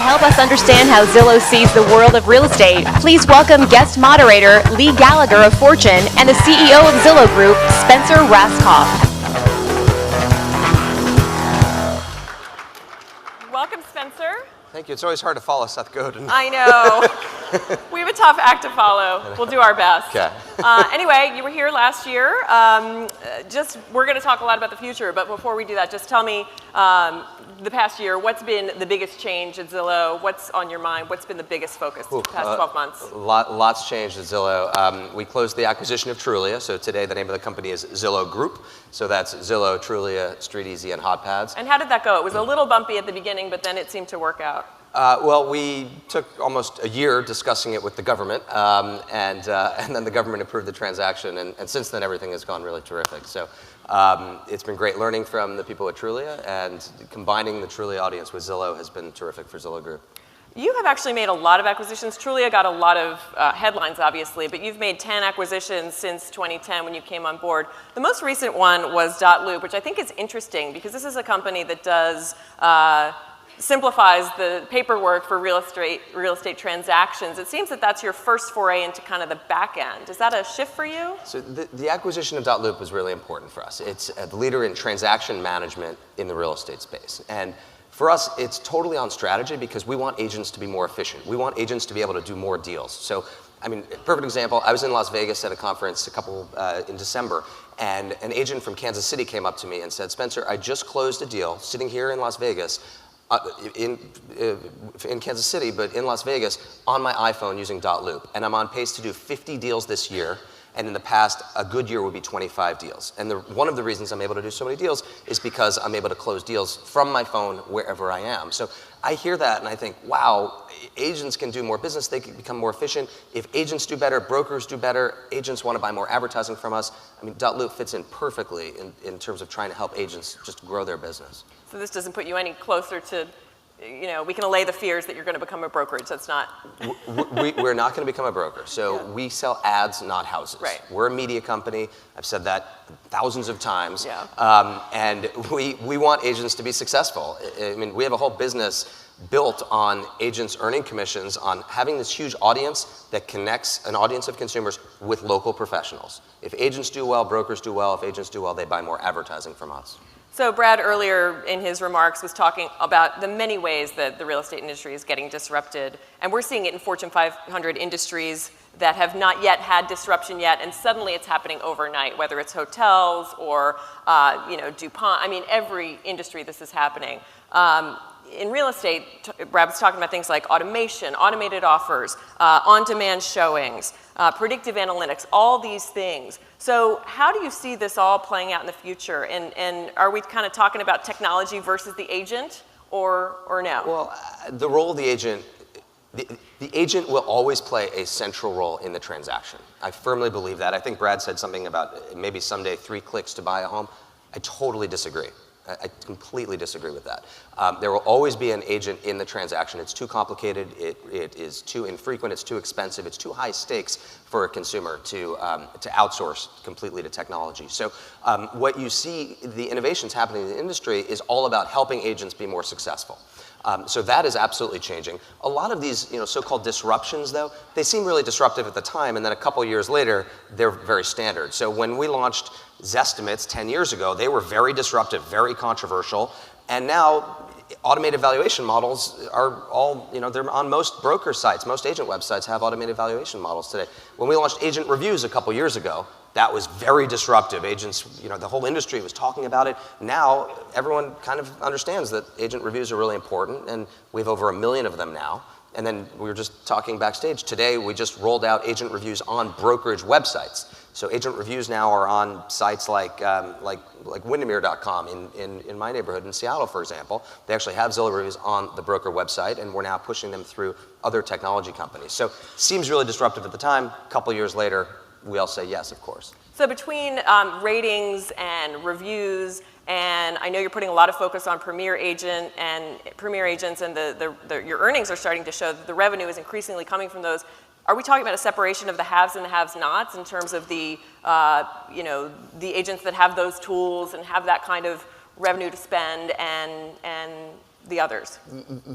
help us understand how Zillow sees the world of real estate, please welcome guest moderator Lee Gallagher of Fortune and the CEO of Zillow Group, Spencer Rascoff. Welcome, Spencer. Thank you. It's always hard to follow Seth Godin. I know. We have a tough act to follow. We'll do our best. Okay. Anyway, you were here last year. We're going to talk a lot about the future, but before we do that, just tell me the past year, what's been the biggest change at Zillow? What's on your mind? What's been the biggest focus the past 12 months? Lots changed at Zillow. We closed the acquisition of Trulia, so today the name of the company is Zillow Group. So that's Zillow, Trulia, StreetEasy, and HotPads. And how did that go? It was a little bumpy at the beginning, but then it seemed to work out. Well, we took almost a year discussing it with the government, and then the government approved the transaction, and since then everything has gone really terrific. So it's been great learning from the people at Trulia, and combining the Trulia audience with Zillow has been terrific for Zillow Group. You have actually made a lot of acquisitions. Trulia got a lot of headlines, obviously, but you've made 10 acquisitions since 2010 when you came on board. The most recent one was .loop, which I think is interesting because this is a company that does simplifies the paperwork for real estate transactions. It seems that that's your first foray into kind of the back end. Is that a shift for you? So the acquisition of .loop was really important for us. It's a leader in transaction management in the real estate space. And for us, it's totally on strategy because we want agents to be more efficient. We want agents to be able to do more deals. So, I mean, perfect example, I was in Las Vegas at a conference in December, and an agent from Kansas City came up to me and said, Spencer, I just closed a deal sitting here in Las Vegas, in Kansas City, but in Las Vegas, on my iPhone using .loop. And I'm on pace to do 50 deals this year. And in the past, a good year would be 25 deals. And one of the reasons I'm able to do so many deals is because I'm able to close deals from my phone wherever I am. So I hear that and I think, wow, agents can do more business, they can become more efficient. If agents do better, brokers do better, agents want to buy more advertising from us. I mean, .loop fits in perfectly in terms of trying to help agents just grow their business. So this doesn't put you any closer to, you know, we can allay the fears that you're going to become a brokerage. That's not. We're not going to become a broker. So yeah. We sell ads, not houses. Right. We're a media company. I've said that thousands of times. Yeah. And we want agents to be successful. I mean, we have a whole business built on agents earning commissions on having this huge audience that connects an audience of consumers with local professionals. If agents do well, brokers do well. If agents do well, they buy more advertising from us. So Brad earlier in his remarks was talking about the many ways that the real estate industry is getting disrupted. And we're seeing it in Fortune 500 industries that have not yet had disruption yet, and suddenly it's happening overnight, whether it's hotels or DuPont. I mean, every industry this is happening. In real estate, Brad was talking about things like automation, automated offers, on-demand showings, predictive analytics, all these things. So how do you see this all playing out in the future? And are we kind of talking about technology versus the agent or no? Well, the role of the agent, the agent will always play a central role in the transaction. I firmly believe that. I think Brad said something about maybe someday 3 clicks to buy a home. I totally disagree. I completely disagree with that. There will always be an agent in the transaction. It's too complicated, it is too infrequent, it's too expensive, it's too high stakes for a consumer to outsource completely to technology. So what you see, the innovations happening in the industry is all about helping agents be more successful. So that is absolutely changing. A lot of these so-called disruptions, though, they seem really disruptive at the time, and then a couple years later, they're very standard. So when we launched Zestimates 10 years ago, they were very disruptive, very controversial, and now automated valuation models are all, they're on most broker sites. Most agent websites have automated valuation models today. When we launched agent reviews a couple years ago, that was very disruptive. Agents, the whole industry was talking about it. Now, everyone kind of understands that agent reviews are really important, and we have over 1 million of them now. And then we were just talking backstage. Today, we just rolled out agent reviews on brokerage websites. So agent reviews now are on sites like Windermere.com in my neighborhood in Seattle, for example. They actually have Zillow reviews on the broker website, and we're now pushing them through other technology companies. So seems really disruptive at the time. A couple years later, we all say yes, of course. So between ratings and reviews, and I know you're putting a lot of focus on Premier Agents, and your earnings are starting to show that the revenue is increasingly coming from those. Are we talking about a separation of the haves and the have-nots in terms of the agents that have those tools and have that kind of revenue to spend, and the others?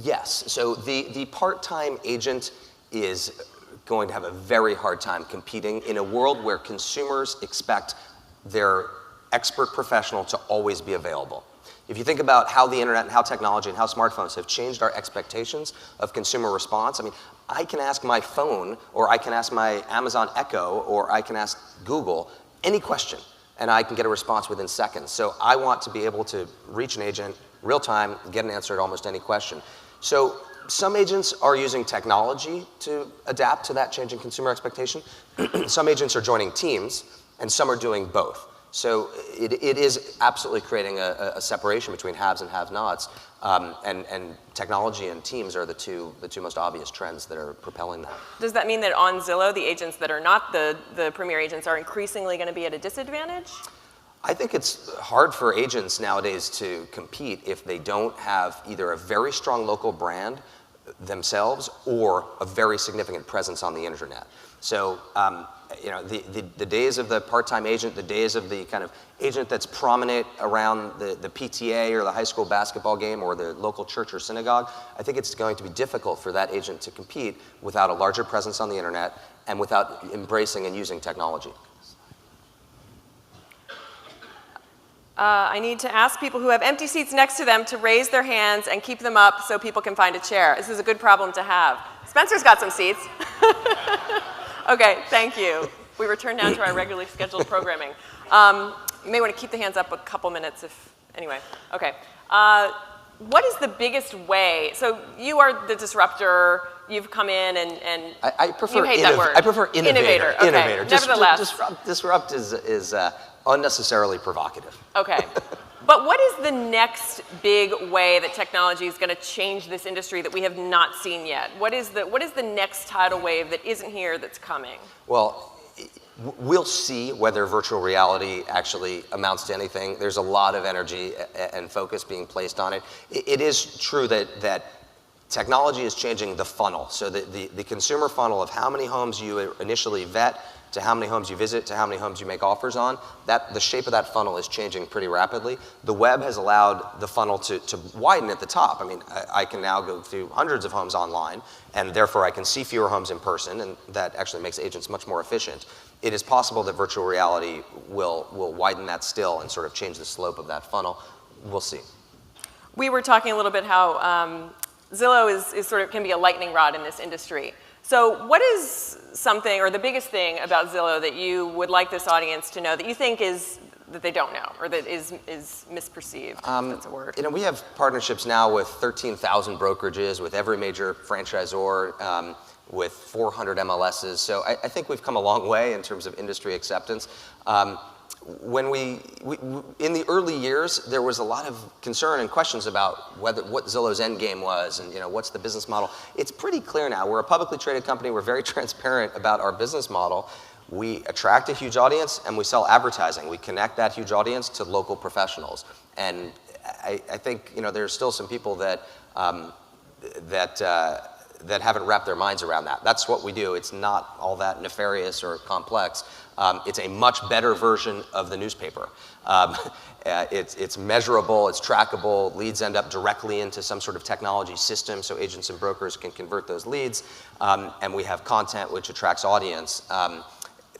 Yes. So the part-time agent is going to have a very hard time competing in a world where consumers expect their expert professional to always be available. If you think about how the internet and how technology and how smartphones have changed our expectations of consumer response, I mean, I can ask my phone, or I can ask my Amazon Echo, or I can ask Google any question, and I can get a response within seconds. So I want to be able to reach an agent real time, get an answer to almost any question. So some agents are using technology to adapt to that changing consumer expectation. Some agents are joining teams, and some are doing both. So it is absolutely creating a separation between haves and have-nots, and technology and teams are the two most obvious trends that are propelling that. Does that mean that on Zillow, the agents that are not the premier agents are increasingly going to be at a disadvantage? I think it's hard for agents nowadays to compete if they don't have either a very strong local brand themselves or a very significant presence on the internet. So, you know, the days of the part-time agent, the days of the kind of agent that's prominent around the PTA or the high school basketball game or the local church or synagogue, I think it's going to be difficult for that agent to compete without a larger presence on the internet and without embracing and using technology. I need to ask people who have empty seats next to them to raise their hands and keep them up so people can find a chair. This is a good problem to have. Spencer's got some seats. Okay, thank you. We return now to our regularly scheduled programming. You may want to keep the hands up a couple minutes anyway. Okay. What is the biggest way? So you are the disruptor. You've come in and I prefer you hate that word. I prefer innovator. Okay. Innovator. Nevertheless. Disrupt is unnecessarily provocative. Okay. But what is the next big way that technology is going to change this industry that we have not seen yet? What is the next tidal wave that isn't here that's coming? Well, we'll see whether virtual reality actually amounts to anything. There's a lot of energy and focus being placed on it. It is true that technology is changing the funnel. So the consumer funnel of how many homes you initially vet, to how many homes you visit, to how many homes you make offers on, the shape of that funnel is changing pretty rapidly. The web has allowed the funnel to widen at the top. I mean, I can now go through hundreds of homes online, and therefore I can see fewer homes in person, and that actually makes agents much more efficient. It is possible that virtual reality will widen that still and sort of change the slope of that funnel. We'll see. We were talking a little bit how Zillow is sort of can be a lightning rod in this industry. So what is something, or the biggest thing about Zillow that you would like this audience to know that you think that they don't know, or that is misperceived, if that's a word? You know, we have partnerships now with 13,000 brokerages, with every major franchisor, with 400 MLSs. So I think we've come a long way in terms of industry acceptance. When in the early years, there was a lot of concern and questions about what Zillow's end game was, and what's the business model. It's pretty clear now. We're a publicly traded company. We're very transparent about our business model. We attract a huge audience, and we sell advertising. We connect that huge audience to local professionals. And I think there's still some people that haven't wrapped their minds around that. That's what we do. It's not all that nefarious or complex. It's a much better version of the newspaper. It's measurable, it's trackable, leads end up directly into some sort of technology system so agents and brokers can convert those leads, and we have content which attracts audience.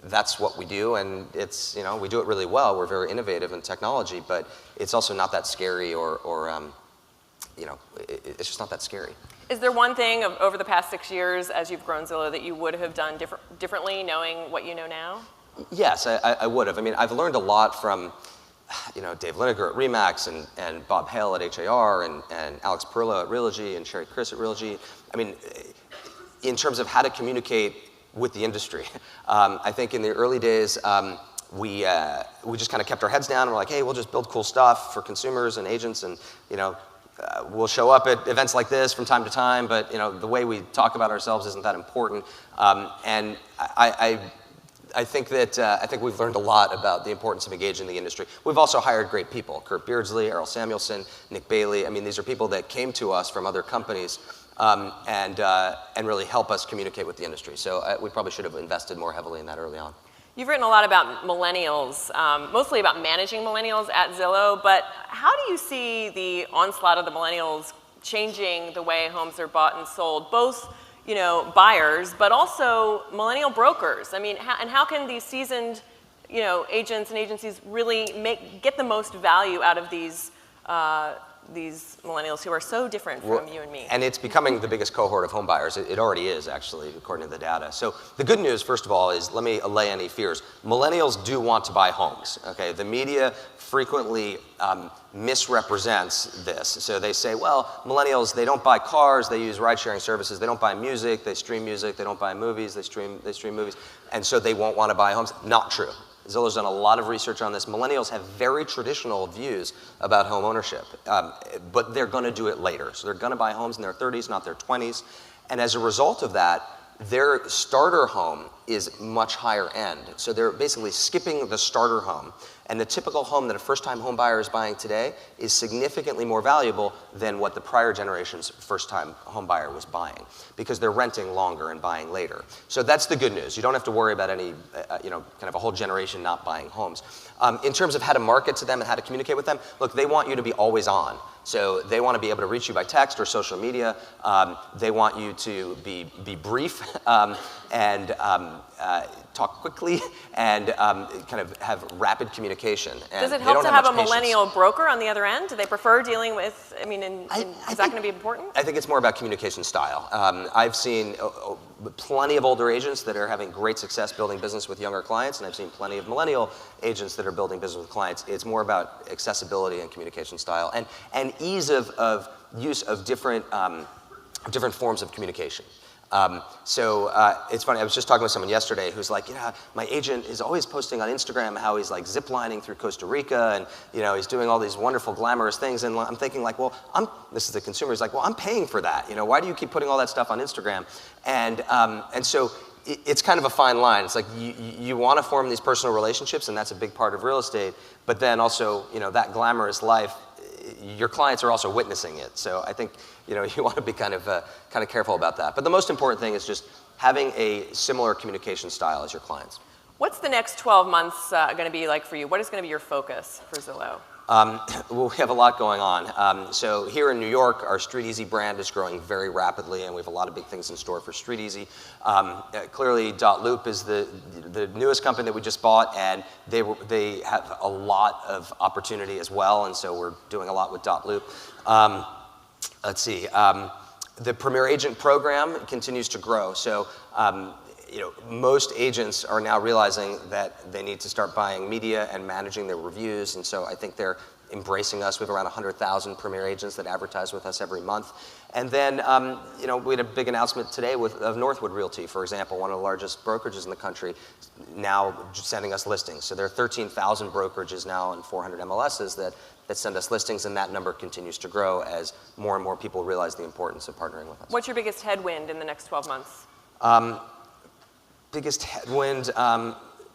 That's what we do, and it's, we do it really well. We're very innovative in technology, but it's also not that scary it's just not that scary. Is there one thing over the past 6 years as you've grown Zillow that you would have done differently knowing what you know now? Yes, I would have. I mean, I've learned a lot from, Dave Lineker at Remax and Bob Hale at HAR and Alex Perillo at Realogy and Sherry Chris at Realogy. I mean, in terms of how to communicate with the industry. I think in the early days, we just kind of kept our heads down and we're like, hey, we'll just build cool stuff for consumers and agents, and we'll show up at events like this from time to time, but the way we talk about ourselves isn't that important. And I think we've learned a lot about the importance of engaging the industry. We've also hired great people: Kurt Beardsley, Errol Samuelson, Nick Bailey. I mean, these are people that came to us from other companies and really help us communicate with the industry. So we probably should have invested more heavily in that early on. You've written a lot about millennials, mostly about managing millennials at Zillow, but how do you see the onslaught of the millennials changing the way homes are bought and sold, both buyers, but also millennial brokers. I mean, how can these seasoned agents and agencies really get the most value out of these millennials who are so different from you and me? And it's becoming the biggest cohort of home buyers. It already is, actually, according to the data. So the good news, first of all, is let me allay any fears. Millennials do want to buy homes. Okay, the media frequently misrepresents this. So they say, well, millennials, they don't buy cars, they use ride-sharing services, they don't buy music, they stream music, they don't buy movies, they stream movies, and so they won't want to buy homes. Not true. Zillow's done a lot of research on this. Millennials have very traditional views about home ownership, but they're going to do it later. So they're going to buy homes in their 30s, not their 20s. And as a result of that, their starter home is much higher end. So they're basically skipping the starter home. And the typical home that a first-time home buyer is buying today is significantly more valuable than what the prior generation's first-time home buyer was buying, because they're renting longer and buying later. So that's the good news. You don't have to worry about any, kind of a whole generation not buying homes. In terms of how to market to them and how to communicate with them, look, they want you to be always on. So they want to be able to reach you by text or social media. They want you to be brief and talk quickly and kind of have rapid communication. And does it help to have a millennial broker on the other end? Do they prefer dealing with, is that going to be important? I think it's more about communication style. I've seen plenty of older agents that are having great success building business with younger clients, and I've seen plenty of millennial agents that are building business with clients. It's more about accessibility and communication style and ease of use of different forms of communication. It's funny, I was just talking with someone yesterday who's like, my agent is always posting on Instagram how he's like ziplining through Costa Rica and, he's doing all these wonderful, glamorous things. And I'm thinking like, well, this is the consumer, he's like, well, I'm paying for that. Why do you keep putting all that stuff on Instagram? And so it's kind of a fine line. It's like you want to form these personal relationships, and that's a big part of real estate. But then also, that glamorous life, your clients are also witnessing it. So I think you want to be kind of careful about that. But the most important thing is just having a similar communication style as your clients. What's the next 12 months going to be like for you? What is going to be your focus for Zillow? Well, we have a lot going on. So here in New York, our StreetEasy brand is growing very rapidly, and we have a lot of big things in store for StreetEasy. Clearly, .loop is the newest company that we just bought, and they have a lot of opportunity as well, and so we're doing a lot with .loop. Let's see. The Premier Agent program continues to grow. So most agents are now realizing that they need to start buying media and managing their reviews, and so I think they're embracing us. We have around 100,000 Premier agents that advertise with us every month. And then, we had a big announcement today of Northwood Realty, for example, one of the largest brokerages in the country, now sending us listings. So there are 13,000 brokerages now and 400 MLSs that send us listings, and that number continues to grow as more and more people realize the importance of partnering with us. What's your biggest headwind in the next 12 months? Biggest headwind,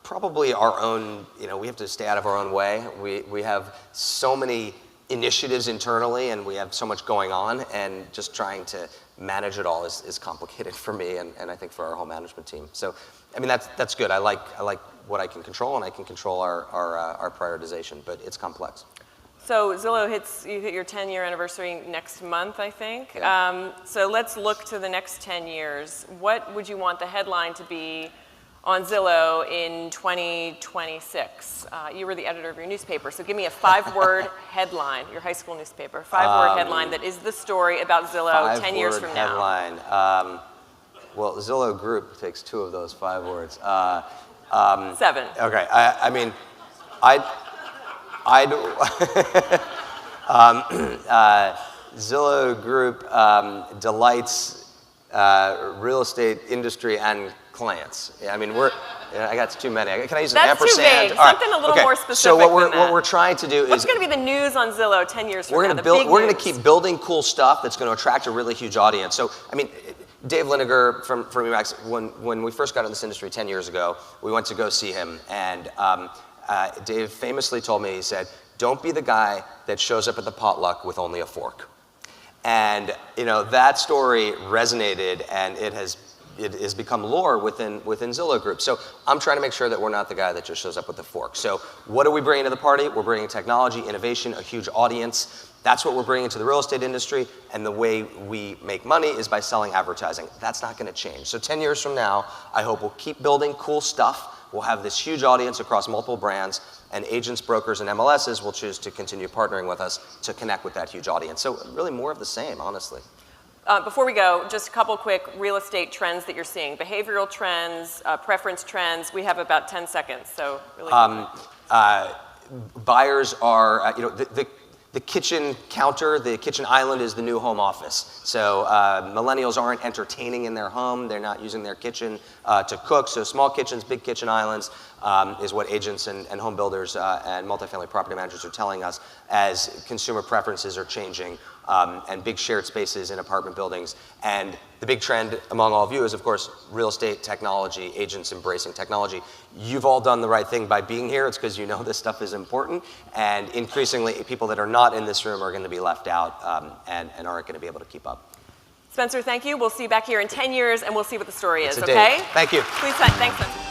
probably our own, we have to stay out of our own way. We have so many initiatives internally, and we have so much going on, and just trying to manage it all is complicated for me and I think for our whole management team. So, that's good. I like what I can control, and I can control our prioritization, but it's complex. So Zillow you hit your 10-year anniversary next month, I think. Yeah. So let's look to the next 10 years. What would you want the headline to be on Zillow in 2026? You were the editor of your newspaper, so give me a 5-word headline, your high school newspaper, 5-word headline that is the story about Zillow 10 years from now. 5-word headline. Well, Zillow Group takes 2 of those 5 words. 7. Okay, Zillow Group delights real estate industry and clients. I got too many. Can I use an ampersand? That's too vague. All right. Something a little more specific. So what than we're trying to do is what's going to be the news on Zillow 10 years from now? We're going to keep building cool stuff that's going to attract a really huge audience. So Dave Liniger from Emacs, when we first got in this industry 10 years ago, we went to go see him, and Dave famously told me, he said, "Don't be the guy that shows up at the potluck with only a fork." And that story resonated, and it has it has become lore within Zillow Group. So I'm trying to make sure that we're not the guy that just shows up with the fork. So what are we bringing to the party? We're bringing technology, innovation, a huge audience. That's what we're bringing to the real estate industry, and the way we make money is by selling advertising. That's not going to change. So 10 years from now, I hope we'll keep building cool stuff. We'll have this huge audience across multiple brands, and agents, brokers, and MLSs will choose to continue partnering with us to connect with that huge audience. So really more of the same, honestly. Before we go, just a couple quick real estate trends that you're seeing. Behavioral trends, preference trends. We have about 10 seconds, so really buyers are, the kitchen counter, the kitchen island is the new home office. So millennials aren't entertaining in their home. They're not using their kitchen to cook. So small kitchens, big kitchen islands is what agents and home builders and multifamily property managers are telling us as consumer preferences are changing and big shared spaces in apartment buildings. And the big trend among all of you is, of course, real estate technology, agents embracing technology. You've all done the right thing by being here. It's because you know this stuff is important. And increasingly, people that are not in this room are going to be left out and aren't going to be able to keep up. Spencer, thank you. We'll see you back here in 10 years, and we'll see what the story is, It's a okay? date. Thank you. Please, thanks, Spencer.